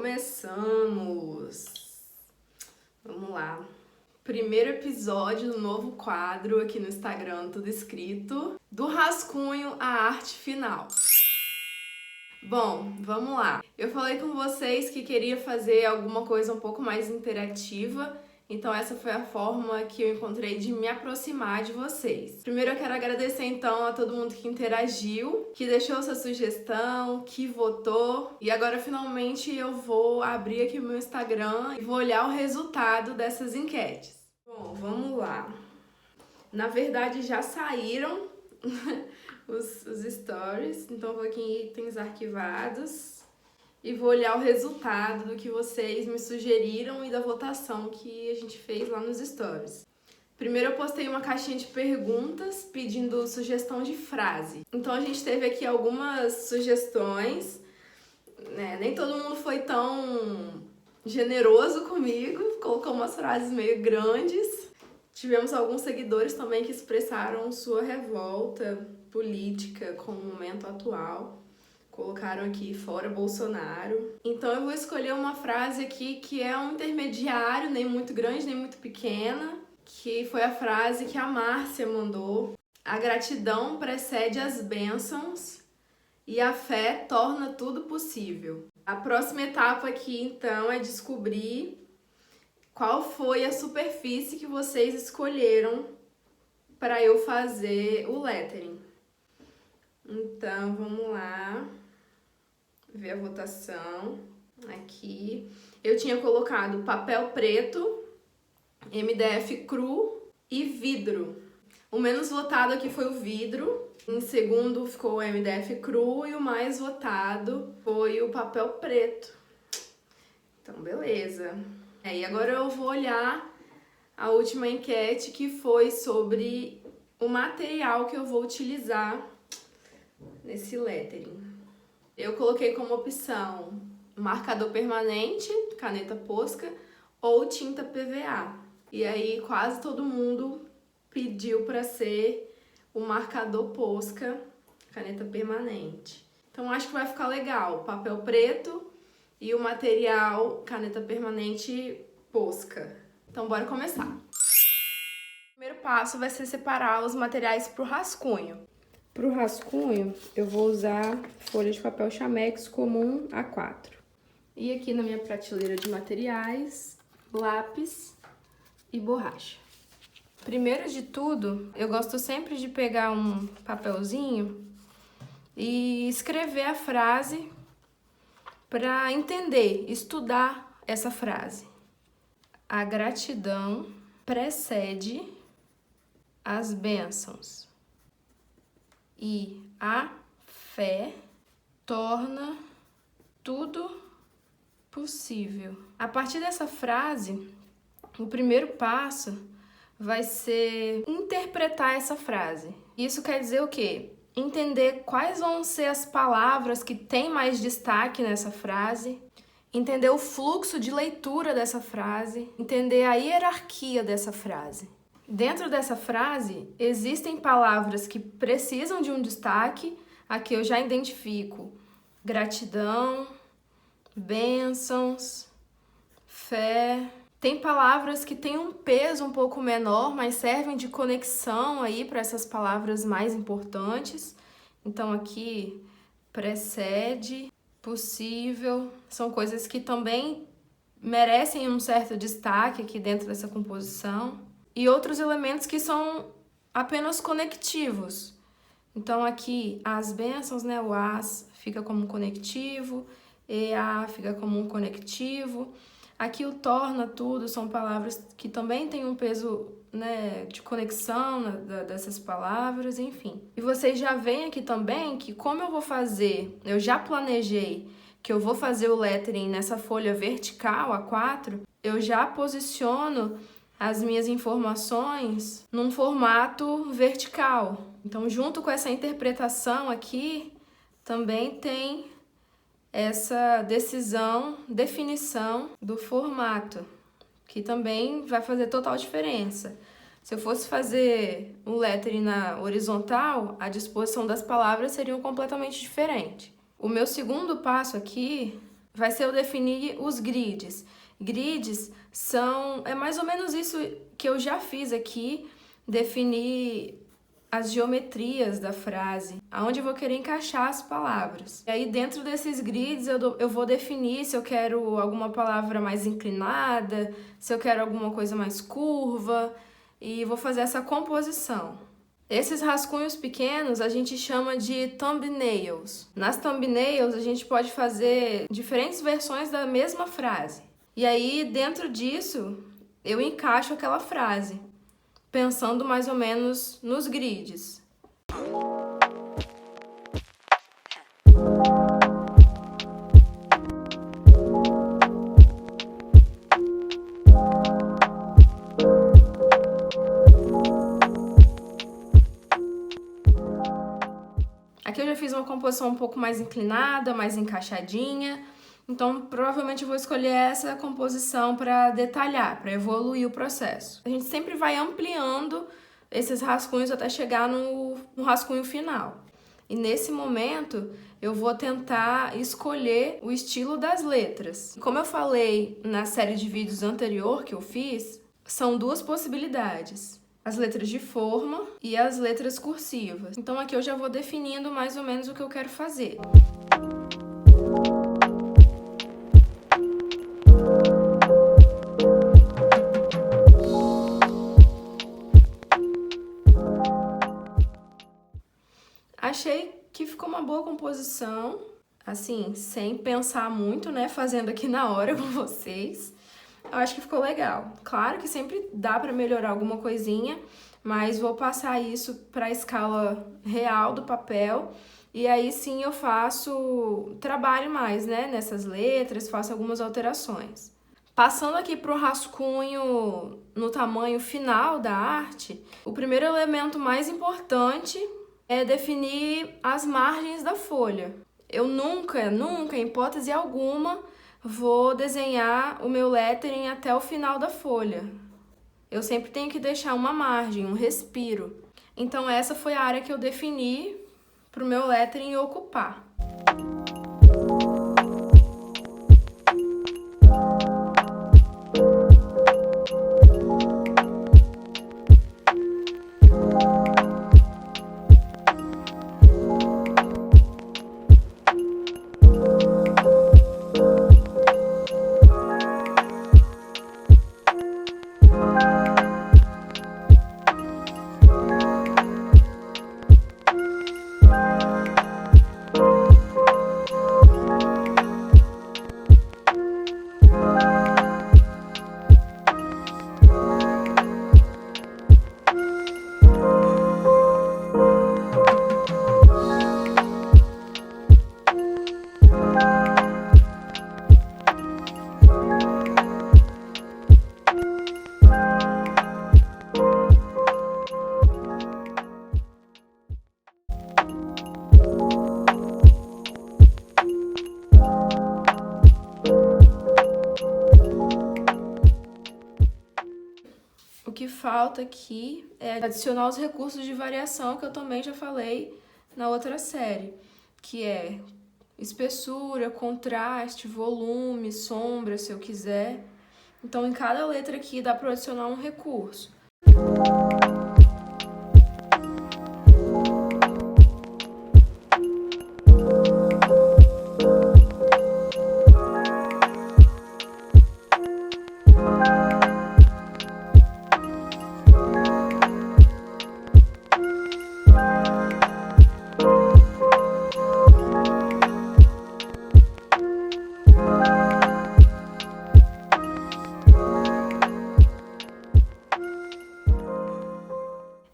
Começamos! Vamos lá. Primeiro episódio do novo quadro aqui no Instagram, tudo escrito. Do rascunho à arte final. Bom, vamos lá. Eu falei com vocês que queria fazer alguma coisa um pouco mais interativa, então essa foi a forma que eu encontrei de me aproximar de vocês. Primeiro eu quero agradecer então a todo mundo que interagiu, que deixou sua sugestão, que votou. E agora finalmente eu vou abrir aqui o meu Instagram e vou olhar o resultado dessas enquetes. Bom, vamos lá. Na verdade já saíram os stories, então eu vou aqui em itens arquivados e vou olhar o resultado do que vocês me sugeriram e da votação que a gente fez lá nos stories. Primeiro eu postei uma caixinha de perguntas pedindo sugestão de frase. Então a gente teve aqui algumas sugestões, né? Nem todo mundo foi tão generoso comigo, colocou umas frases meio grandes. Tivemos alguns seguidores também que expressaram sua revolta política com o momento atual. Colocaram aqui fora Bolsonaro. Então eu vou escolher uma frase aqui que é um intermediário, nem muito grande, nem muito pequena, que foi a frase que a Márcia mandou. A gratidão precede as bênçãos e a fé torna tudo possível. A próxima etapa aqui, então, é descobrir qual foi a superfície que vocês escolheram para eu fazer o lettering. Então, vamos lá ver a votação aqui. Eu tinha colocado papel preto, MDF cru e vidro. O menos votado aqui foi o vidro. Em segundo ficou o MDF cru e o mais votado foi o papel preto. Então, beleza. E agora eu vou olhar a última enquete, que foi sobre o material que eu vou utilizar nesse lettering. Eu coloquei como opção marcador permanente, caneta Posca ou tinta PVA. E aí quase todo mundo pediu para ser o marcador Posca, caneta permanente. Então acho que vai ficar legal, papel preto e o material caneta permanente Posca. Então bora começar. O primeiro passo vai ser separar os materiais para o rascunho. Para o rascunho eu vou usar folha de papel Chamex comum A4. E aqui na minha prateleira de materiais, lápis e borracha. Primeiro de tudo, eu gosto sempre de pegar um papelzinho e escrever a frase para entender, estudar essa frase. A gratidão precede as bênçãos e a fé torna tudo possível. A partir dessa frase, o primeiro passo vai ser interpretar essa frase. Isso quer dizer o quê? Entender quais vão ser as palavras que têm mais destaque nessa frase, entender o fluxo de leitura dessa frase, entender a hierarquia dessa frase. Dentro dessa frase, existem palavras que precisam de um destaque. Aqui eu já identifico gratidão, bênçãos, fé. Tem palavras que têm um peso um pouco menor, mas servem de conexão aí para essas palavras mais importantes. Então aqui, precede, possível, são coisas que também merecem um certo destaque aqui dentro dessa composição. E outros elementos que são apenas conectivos. Então aqui, as bênçãos, né, o as fica como um conectivo, EA fica como um conectivo. Aqui o torna tudo são palavras que também têm um peso, né, de conexão dessas palavras, enfim. E vocês já veem aqui também que como eu vou fazer, eu já planejei que eu vou fazer o lettering nessa folha vertical A4, eu já posiciono as minhas informações num formato vertical. Então, junto com essa interpretação aqui, também tem essa definição do formato, que também vai fazer total diferença. Se eu fosse fazer o lettering na horizontal, a disposição das palavras seria completamente diferente. O meu segundo passo aqui vai ser eu definir os grids. Grids é mais ou menos isso que eu já fiz aqui, definir as geometrias da frase, aonde eu vou querer encaixar as palavras. E aí dentro desses grids eu vou definir se eu quero alguma palavra mais inclinada, se eu quero alguma coisa mais curva, e vou fazer essa composição. Esses rascunhos pequenos a gente chama de thumbnails. Nas thumbnails a gente pode fazer diferentes versões da mesma frase. E aí dentro disso eu encaixo aquela frase, pensando mais ou menos nos grids. Aqui eu já fiz uma composição um pouco mais inclinada, mais encaixadinha, então provavelmente eu vou escolher essa composição para detalhar, para evoluir o processo. A gente sempre vai ampliando esses rascunhos até chegar no rascunho final. E nesse momento eu vou tentar escolher o estilo das letras. Como eu falei na série de vídeos anterior que eu fiz, são duas possibilidades: as letras de forma e as letras cursivas. Então aqui eu já vou definindo mais ou menos o que eu quero fazer. Achei que ficou uma boa composição, assim, sem pensar muito, né, fazendo aqui na hora com vocês. Eu acho que ficou legal. Claro que sempre dá para melhorar alguma coisinha, mas vou passar isso para a escala real do papel e aí sim eu trabalho mais, né, nessas letras, faço algumas alterações. Passando aqui para o rascunho no tamanho final da arte, o primeiro elemento mais importante é definir as margens da folha. Eu nunca, em hipótese alguma, vou desenhar o meu lettering até o final da folha. Eu sempre tenho que deixar uma margem, um respiro. Então essa foi a área que eu defini para o meu lettering ocupar. O que falta aqui é adicionar os recursos de variação que eu também já falei na outra série, que é espessura, contraste, volume, sombra, se eu quiser. Então, em cada letra aqui dá para adicionar um recurso.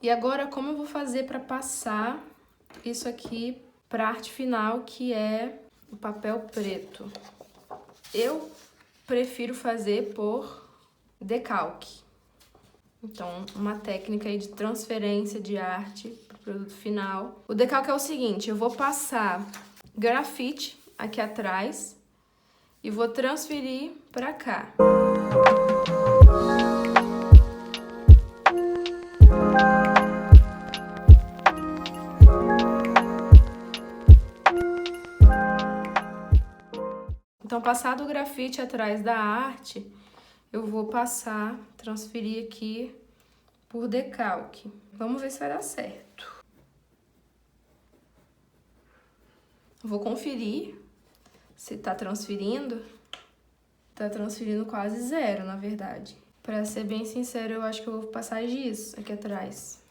E agora, como eu vou fazer para passar isso aqui para a arte final, que é o papel preto? Eu prefiro fazer por decalque. Então, uma técnica aí de transferência de arte para o produto final. O decalque é o seguinte: eu vou passar grafite aqui atrás e vou transferir para cá. Então, passar do grafite atrás da arte, eu vou transferir aqui por decalque. Vamos ver se vai dar certo. Vou conferir se tá transferindo. Tá transferindo quase zero, na verdade. Pra ser bem sincero, eu acho que eu vou passar giz aqui atrás.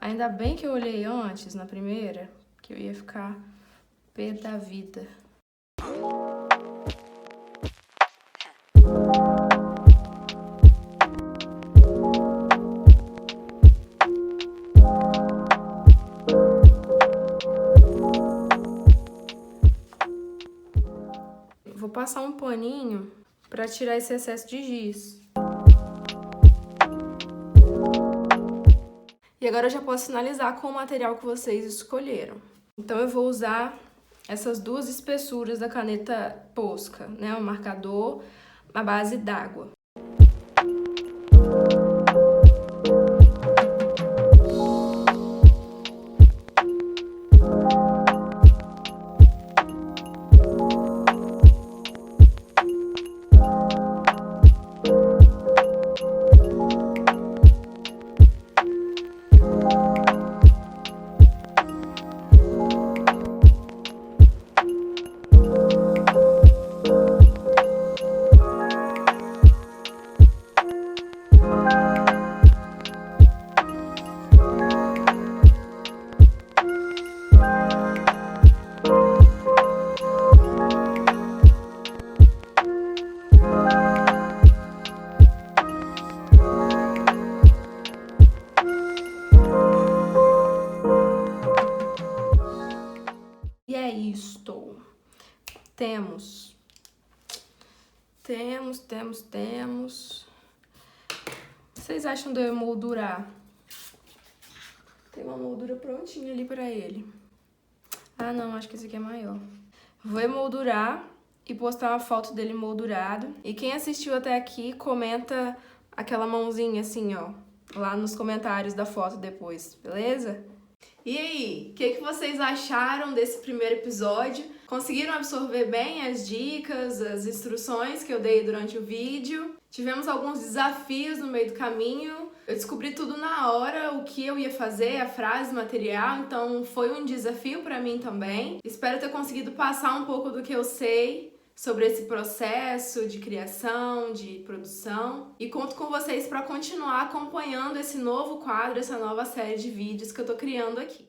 Ainda bem que eu olhei antes, na primeira, que eu ia ficar pé da vida. Vou passar um paninho para tirar esse excesso de giz. E agora eu já posso finalizar com o material que vocês escolheram. Então eu vou usar essas duas espessuras da caneta Posca, né? O marcador à base d'água. E é isto. Temos. Vocês acham de eu emoldurar? Tem uma moldura prontinha ali pra ele. Ah, não, acho que esse aqui é maior. Vou emoldurar e postar uma foto dele moldurado. E quem assistiu até aqui, comenta aquela mãozinha assim, ó, lá nos comentários da foto depois, beleza? E aí, o que vocês acharam desse primeiro episódio? Conseguiram absorver bem as dicas, as instruções que eu dei durante o vídeo? Tivemos alguns desafios no meio do caminho. Eu descobri tudo na hora, o que eu ia fazer, a frase, o material, então foi um desafio para mim também. Espero ter conseguido passar um pouco do que eu sei sobre esse processo de criação, de produção. E conto com vocês para continuar acompanhando esse novo quadro, essa nova série de vídeos que eu tô criando aqui.